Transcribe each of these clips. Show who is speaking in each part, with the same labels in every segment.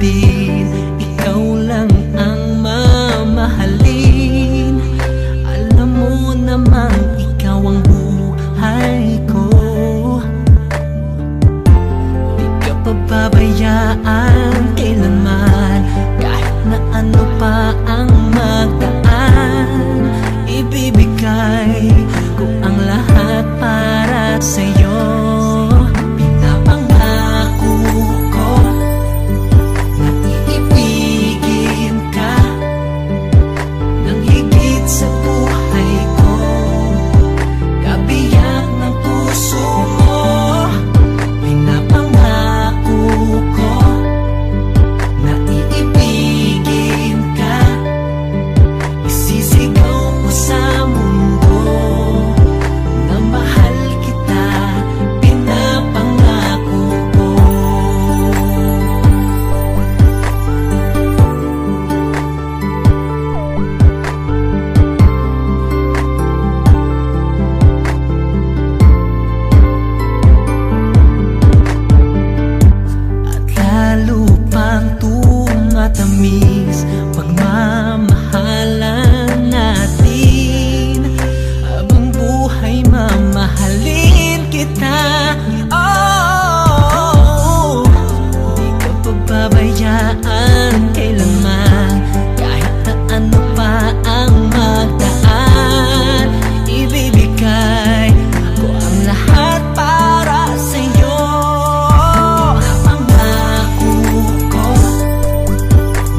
Speaker 1: tatanggapin, ikaw lang ang mamahalin. Alam mo namang ikaw ang buhay ko, di ka pababayaan kailanman. Kahit na ano pa ang magdaan, ibibigay ko ang lahat para sa'yo. Pinapangako ko na iibigin ka ng higit sa buhay ko, kabiyak ng puso mo. Pinapangako ko na iibigin ka, isisigaw mo sa mundo na mahal kita. Pinapangako ko. At lalo pang tumatamis pagmamahalan natin. Habang buhay mamahalin kita. Oh, di ka pababayaan kailanman. Kahit na ano pa ang magdaan, ibibigay ko ang lahat para sa'yo. Napangako ko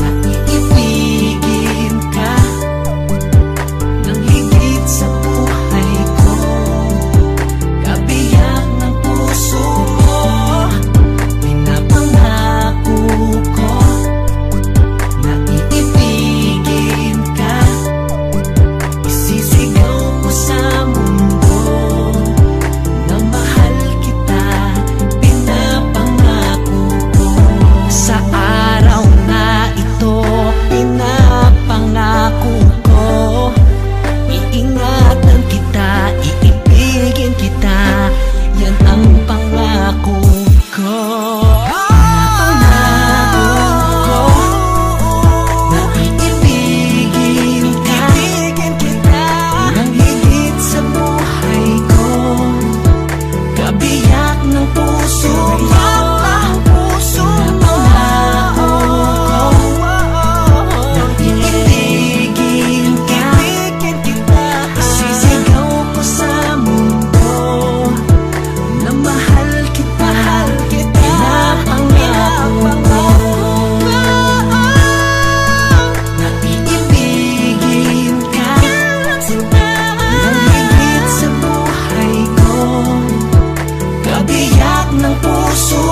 Speaker 1: na iibigin ka ng higit sa buhay ko, kabiyak ng puso mo. Pinapangako ko na iibigin ka, isisigaw mo sa mundo na mahal kita. Pinapangako ko. Sa araw na ito, pinapangako ko, iingatan kita, iibigin kita. Yan ang pangako ko. Pinapangako ko na iibigin ka ng higit sa buhay ko, kabiyak ng puso mo. Pinapangako ko na iibigin ka, isisigaw ko sa mundo na mahal kita. Pinapangako ko na iibigin ka ng higit sa buhay ko, kabiyak ng puso